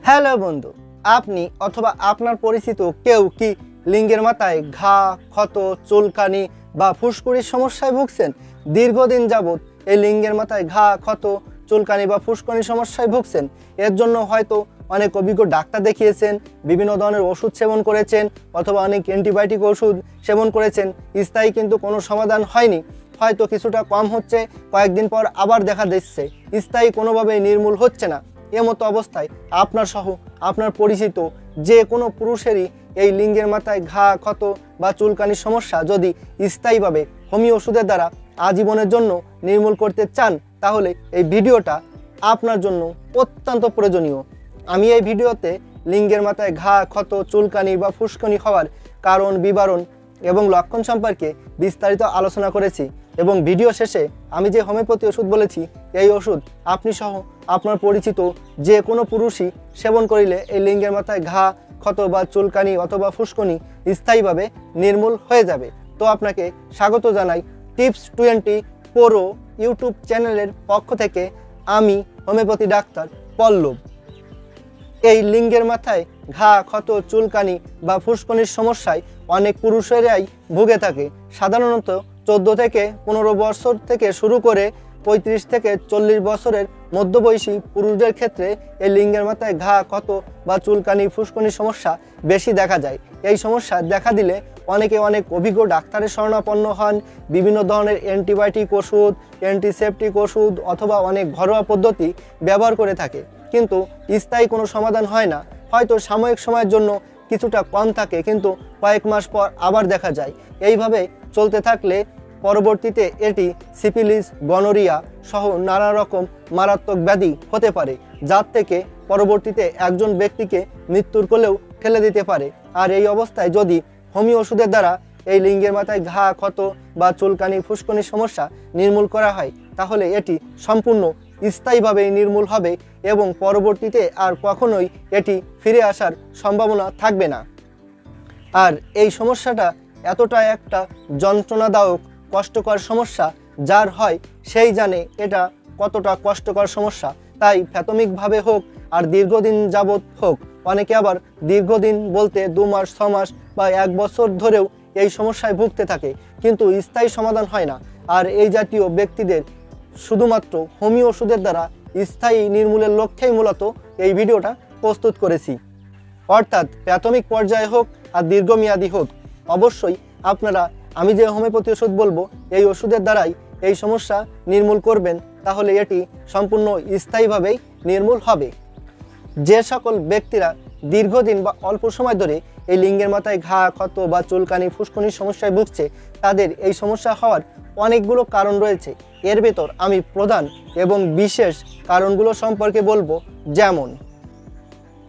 Hello বন্ধু, আপনি অথবা আপনার পরিচিত কেউ কি লিঙ্গের মাথায় ঘা, ক্ষত, চুলকানি বা ফুসকুড়ির সমস্যায় ভুগছেন? দীর্ঘদিন যাবৎ এই লিঙ্গের মাথায় ঘা, ক্ষত, চুলকানি বা ফুসকুড়ির সমস্যায় ভুগছেন। এর জন্য হয়তো অনেক অভিজ্ঞ ডাক্তার দেখিয়েছেন, বিভিন্ন ধরনের ওষুধ সেবন করেছেন অথবা অনেক অ্যান্টিবায়োটিক ওষুধ সেবন করেছেন, স্থায়ী কিন্তু কোনো সমাধান হয়নি। হয়তো কিছুটা কম হচ্ছে, কয়েকদিন পর আবার দেখা দিচ্ছে স্থায়ী কোনোভাবেই নির্মূল হচ্ছে না। এমতো অবস্থায় আপনার সহ আপনার পরিচিত যে কোনো পুরুষেরই এই লিঙ্গের মাথায় ঘা, ক্ষত বা চুলকানির সমস্যা যদি স্থায়ীভাবে হোমিও ওষুধের দ্বারা আজীবনের জন্য নির্মূল করতে চান, তাহলে এই ভিডিওটা আপনার জন্য অত্যন্ত প্রয়োজনীয়। আমি এই ভিডিওতে লিঙ্গের মাথায় ঘা, ক্ষত, চুলকানি বা ফুসকুড়ি হওয়ার কারণ, বিবরণ এবং লক্ষণ সম্পর্কে বিস্তারিত আলোচনা করেছি এবং ভিডিও শেষে আমি যে হোমিওপ্যাথি ওষুধ বলেছি, এই ওষুধ আপনি সহ আপনার পরিচিত যে কোনো পুরুষই সেবন করিলে এই লিঙ্গের মাথায় ঘা, ক্ষত বা চুলকানি অথবা ফুসকুড়ি স্থায়ীভাবে নির্মূল হয়ে যাবে। তো আপনাকে স্বাগত জানাই টিপস 20 প্রো ইউটিউব চ্যানেলের পক্ষ থেকে। আমি হোমিওপ্যাথি ডাক্তার পল্লব। এই লিঙ্গের মাথায় ঘা, ক্ষত, চুলকানি বা ফুসকুড়ির সমস্যায় অনেক পুরুষেরাই ভুগে থাকে। সাধারণত 14 থেকে 15 বছর থেকে শুরু করে 35 থেকে 40 বছরের মধ্যবয়সী পুরুষদের ক্ষেত্রে এই লিঙ্গের মাথায় ঘা, ক্ষত বা চুলকানি, ফুসকুড়ির সমস্যা বেশি দেখা যায়। এই সমস্যা দেখা দিলে অনেকে অনেক অভিজ্ঞ ডাক্তারের শরণাপন্ন হন, বিভিন্ন ধরনের অ্যান্টিবায়োটিক ওষুধ, অ্যান্টিসেপটিক ওষুধ অথবা অনেক ঘরোয়া পদ্ধতি ব্যবহার করে থাকে, কিন্তু স্থায়ী কোনো সমাধান হয় না। হয়তো সাময়িক সময়ের জন্য কিছুটা কম থাকে, কিন্তু কয়েক মাস পর আবার দেখা যায়। এইভাবে চলতে থাকলে পরবর্তীতে এটি সিফিলিস, গনোরিয়া সহ নানা রকম মারাত্মক ব্যাধি হতে পারে, যার থেকে পরবর্তীতে একজন ব্যক্তিকে মৃত্যুর কোলেও ঠেলে দিতে পারে। আর এই অবস্থায় যদি হোমিও ওষুধের দ্বারা এই লিঙ্গের মাথায় ঘা, ক্ষত বা চুলকানি, ফুসকুড়ির সমস্যা নির্মূল করা হয়, তাহলে এটি সম্পূর্ণ স্থায়ীভাবে নির্মূল হবে এবং পরবর্তীতে আর কখনোই এটি ফিরে আসার সম্ভাবনা থাকবে না। আর এই সমস্যাটা এতটা একটা যন্ত্রণাদায়ক, কষ্টকর সমস্যা, যার হয় সেই জানে এটা কতটা কষ্টকর সমস্যা। তাই প্রাথমিকভাবে হোক আর দীর্ঘদিন যাবৎ হোক, অনেকে আবার দীর্ঘদিন বলতে 2 মাস, 6 মাস বা 1 বছর ধরেও এই সমস্যায় ভুগতে থাকে, কিন্তু স্থায়ী সমাধান হয় না। আর এই জাতীয় ব্যক্তিদের শুধুমাত্র হোমিও ওষুধের দ্বারা স্থায়ী নির্মূলের লক্ষ্যেই মূলত এই ভিডিওটা প্রস্তুত করেছি। অর্থাৎ প্রাথমিক পর্যায়ে হোক আর দীর্ঘমেয়াদী হোক, অবশ্যই আপনারা আমি যে হোমিওপ্যাথি ওষুধ বলবো, এই ওষুধের দ্বারাই এই সমস্যা নির্মূল করবেন, তাহলে এটি সম্পূর্ণ স্থায়ীভাবেই নির্মূল হবে। যে সকল ব্যক্তিরা দীর্ঘদিন বা অল্প সময় ধরে এই লিঙ্গের মাথায় ঘা, ক্ষত বা চুলকানি, ফুসকুড়ির সমস্যায় ভুগছে, তাদের এই সমস্যা হওয়ার অনেকগুলো কারণ রয়েছে। এর ভেতর আমি প্রধান এবং বিশেষ কারণগুলো সম্পর্কে বলবো। যেমন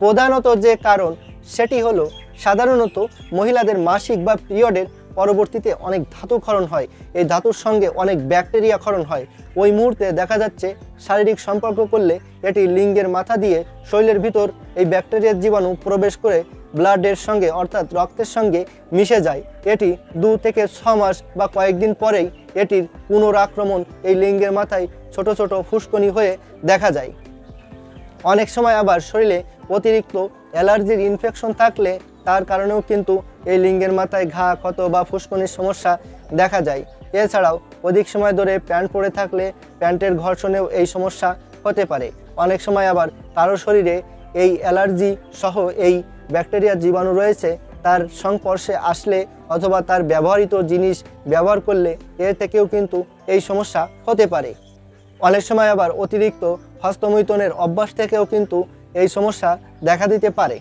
প্রধানত যে কারণ, সেটি হলো সাধারণত মহিলাদের মাসিক বা পিরিয়ডের পরবর্তীতে অনেক ধাতু ক্ষরণ হয়। এই ধাতুর সঙ্গে অনেক ব্যাকটেরিয়া ক্ষরণ হয়। ওই মুহূর্তে দেখা যাচ্ছে শারীরিক সম্পর্ক করলে এটি লিঙ্গের মাথা দিয়ে শরীরের ভিতর এই ব্যাকটেরিয়ার জীবাণু প্রবেশ করে ব্লাডের সঙ্গে অর্থাৎ রক্তের সঙ্গে মিশে যায়। এটি 2 থেকে 6 মাস বা কয়েকদিন পরেই এটির পুনরাক্রমণ এই লিঙ্গের মাথায় ছোট ছোট ফুসকুড়ি হয়ে দেখা যায়। অনেক সময় আবার শরীরে অতিরিক্ত অ্যালার্জির ইনফেকশন থাকলে তার কারণেও কিন্তু এই লিঙ্গের মাথায় ঘা, ক্ষত বা ফুসকুড়ির সমস্যা দেখা যায়। এছাড়াও অধিক সময় ধরে প্যান্ট পরে থাকলে প্যান্টের ঘর্ষণেও এই সমস্যা হতে পারে। অনেক সময় আবার কারো শরীরে এই অ্যালার্জি সহ এই ব্যাকটেরিয়ার জীবাণু রয়েছে, তার সংস্পর্শে আসলে অথবা তার ব্যবহৃত জিনিস ব্যবহার করলে এর থেকেও কিন্তু এই সমস্যা হতে পারে। অনেক সময় আবার অতিরিক্ত হস্তমৈথুনের অভ্যাস থেকেও কিন্তু এই সমস্যা দেখা দিতে পারে।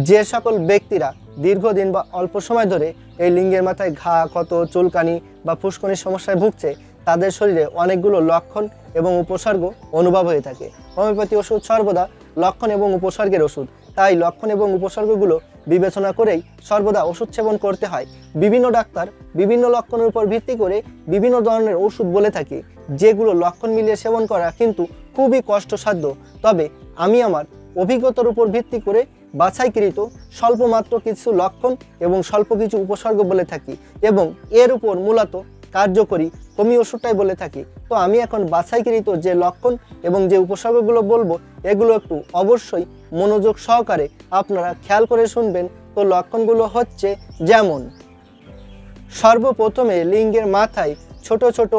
যে সকল ব্যক্তিরা দীর্ঘদিন বা অল্প সময় ধরে এই লিঙ্গের মাথায় ঘা, ক্ষত, চুলকানি বা ফুসকুড়ির সমস্যায় ভুগছে, তাদের শরীরে অনেকগুলো লক্ষণ এবং উপসর্গ অনুভব হয়ে থাকে। হোমিওপ্যাথি ওষুধ সর্বদা লক্ষণ এবং উপসর্গের ওষুধ, তাই লক্ষণ এবং উপসর্গগুলো বিবেচনা করেই সর্বদা ওষুধ সেবন করতে হয়। বিভিন্ন ডাক্তার বিভিন্ন লক্ষণের উপর ভিত্তি করে বিভিন্ন ধরনের ওষুধ বলে থাকে, যেগুলো লক্ষণ মিলিয়ে সেবন করা কিন্তু খুবই কষ্টসাধ্য। তবে আমি আমার অভিজ্ঞতার উপর ভিত্তি করে বাছাইকৃত স্বল্পমাত্র কিছু লক্ষণ এবং স্বল্প কিছু উপসর্গ বলে থাকি এবং এর উপর মূলত কার্যকরী হোমিও ওষুধটাই বলে থাকি। তো আমি এখন বাছাইকৃত যে লক্ষণ এবং যে উপসর্গগুলো বলবো এগুলো একটু অবশ্যই মনোযোগ সহকারে আপনারা খেয়াল করে শুনবেন। তো লক্ষণগুলো হচ্ছে যেমন, সর্বপ্রথমে লিঙ্গের মাথায় ছোট ছোট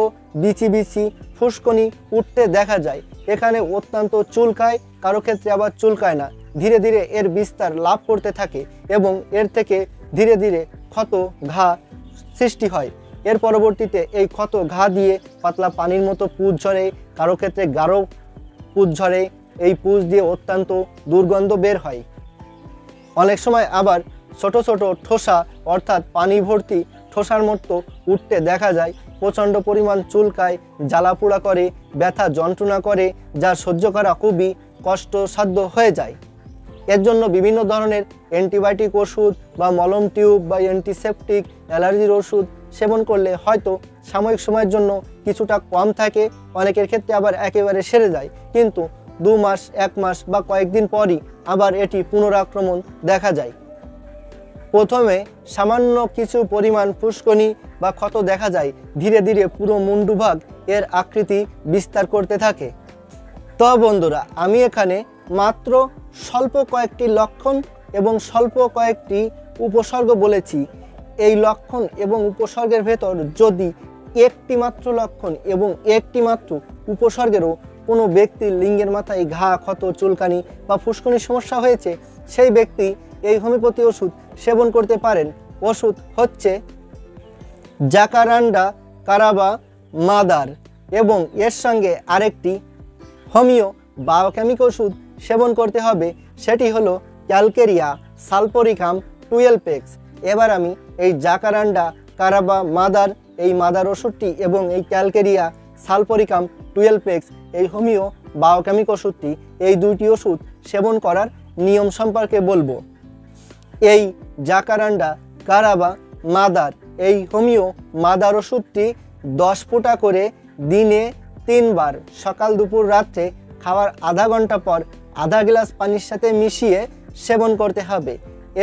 বিচি বিচি ফুসকুনি উঠতে দেখা যায়। এখানে অত্যন্ত চুলকায়, কারো ক্ষেত্রে আবার চুলকায় না। ধীরে ধীরে এর বিস্তার লাভ করতে থাকে এবং এর থেকে ধীরে ধীরে ক্ষত ঘা সৃষ্টি হয়। এর পরবর্তীতে এই ক্ষত ঘা দিয়ে পাতলা পানির মতো পুঁজ ঝরে, কারো ক্ষেত্রে গাঢ় পুঁজ ঝরে। এই পুঁজ দিয়ে অত্যন্ত দুর্গন্ধ বের হয়। অনেক সময় আবার ছোট ছোট ঠোসা অর্থাৎ পানি ভর্তি ঠোসার মতো উঠতে দেখা যায়। প্রচণ্ড পরিমাণ চুলকায়, জ্বালাপোড়া করে, ব্যথা যন্ত্রণা করে, যা সহ্য করা খুবই কষ্টসাধ্য হয়ে যায়। এর জন্য বিভিন্ন ধরনের অ্যান্টিবায়োটিক ওষুধ বা মলম টিউব বা অ্যান্টিসেপটিক অ্যালার্জির ওষুধ সেবন করলে হয়তো সাময়িক সময়ের জন্য কিছুটা কম থাকে, অনেকের ক্ষেত্রে আবার একেবারে সেরে যায়। কিন্তু 2 মাস, 1 মাস বা কয়েকদিন পরই আবার এটি পুনরাক্রমণ দেখা যায়। প্রথমে সামান্য কিছু পরিমাণ ফুসকুনি বা ক্ষত দেখা যায়, ধীরে ধীরে পুরো মুন্ডুভাগ এর আকৃতি বিস্তার করতে থাকে। তো বন্ধুরা, আমি এখানে মাত্র স্বল্প কয়েকটি লক্ষণ এবং স্বল্প কয়েকটি উপসর্গ বলেছি। এই লক্ষণ এবং উপসর্গের ভেতর যদি একটি মাত্র লক্ষণ এবং একটি মাত্র উপসর্গেরও কোনো ব্যক্তির লিঙ্গের মাথায় ঘা, ক্ষত, চুলকানি বা ফুসকুনির সমস্যা হয়েছে, সেই ব্যক্তি এই হোমিওপ্যাথি ওষুধ সেবন করতে পারেন। ওষুধ হচ্ছে জাকারান্ডা কারাবা মাদার এবং এর সঙ্গে আরেকটি হোমিও বায়োকেমিক ওষুধ সেবন করতে হবে, সেটি হলো ক্যালকেরিয়া সালফোরিকাম 12x। এবার আমি এই জাকারান্ডা কারাবা মাদার এই মাদার ওষুধটি এবং এই ক্যালকেরিয়া সালফোরিকাম 12x এই হোমিও বায়োকেমিক ওষুধটি, এই দুইটি ওষুধ সেবন করার নিয়ম সম্পর্কে বলবো। এই জাকারান্ডা কারাবা মাদার এই হোমিও মাদার ওষুধটি 10 ফোঁটা করে দিনে 3 বার সকাল দুপুর রাত্রে খাওয়ার আধা ঘন্টা পর আধা গ্লাস পানির সাথে মিশিয়ে সেবন করতে হবে।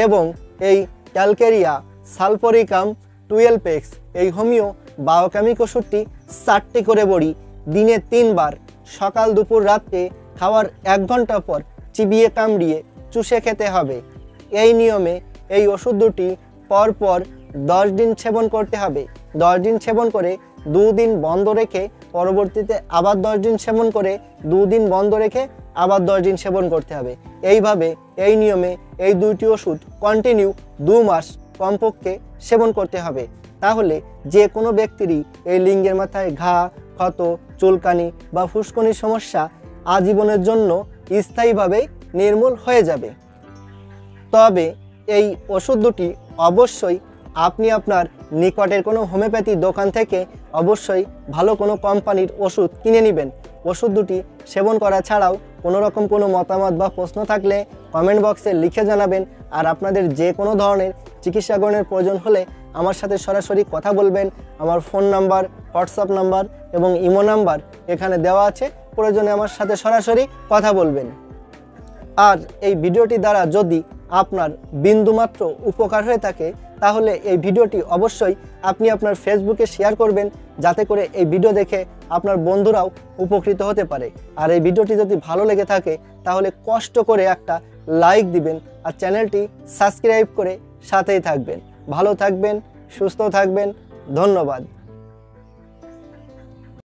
এবং এই ক্যালকেরিয়া সালফোরিকাম 12x এই হোমিও বায়োকেমিক ওষুধটি 4টি করে বড়ি দিনে 3 বার সকাল দুপুর রাত্রে খাওয়ার 1 ঘন্টা পর চিবিয়ে কামড়িয়ে চুষে খেতে হবে। এই নিয়মে এই ওষুধ দুটি পরপর 10 দিন সেবন করতে হবে। 10 দিন সেবন করে 2 দিন বন্ধ রেখে পরবর্তীতে আবার 10 দিন সেবন করে 2 দিন বন্ধ রেখে আবার 10 দিন সেবন করতে হবে। এইভাবে এই নিয়মে এই দুইটি ওষুধ কন্টিনিউ 2 মাস কমপক্ষে সেবন করতে হবে। তাহলে যে কোনো ব্যক্তিরই এই লিঙ্গের মাথায় ঘা, ক্ষত, চুলকানি বা ফুসকুনির সমস্যা আজীবনের জন্য স্থায়ীভাবে নির্মূল হয়ে যাবে। তবে এই ওষুধ দুটি অবশ্যই আপনি আপনার নিকটের কোনো হোমিওপ্যাথি দোকান থেকে অবশ্যই ভালো কোনো কোম্পানির ওষুধ কিনে নেবেন। ওষুধ দুটি সেবন করা ছাড়াও কোনো রকম কোনো মতামত বা প্রশ্ন থাকলে কমেন্ট বক্সে লিখে জানাবেন। আর আপনাদের যে কোনো ধরনের চিকিৎসা গ্রহণের প্রয়োজন হলে আমার সাথে সরাসরি কথা বলবেন। আমার ফোন নাম্বার, হোয়াটসঅ্যাপ নাম্বার এবং ইমো নাম্বার এখানে দেওয়া আছে, প্রয়োজনে আমার সাথে সরাসরি কথা বলবেন। আর এই ভিডিওটি দ্বারা যদি আপনার বিন্দুমাত্র উপকার হয়ে থাকে তাহলে এই ভিডিওটি অবশ্যই আপনি আপনার ফেসবুকে শেয়ার করবেন, যাতে করে এই ভিডিও দেখে আপনার বন্ধুরাও উপকৃত হতে পারে। আর এই ভিডিওটি যদি ভালো লেগে থাকে তাহলে কষ্ট করে একটা লাইক দিবেন আর চ্যানেলটি সাবস্ক্রাইব করে সাথেই থাকবেন। ভালো থাকবেন, সুস্থ থাকবেন। ধন্যবাদ।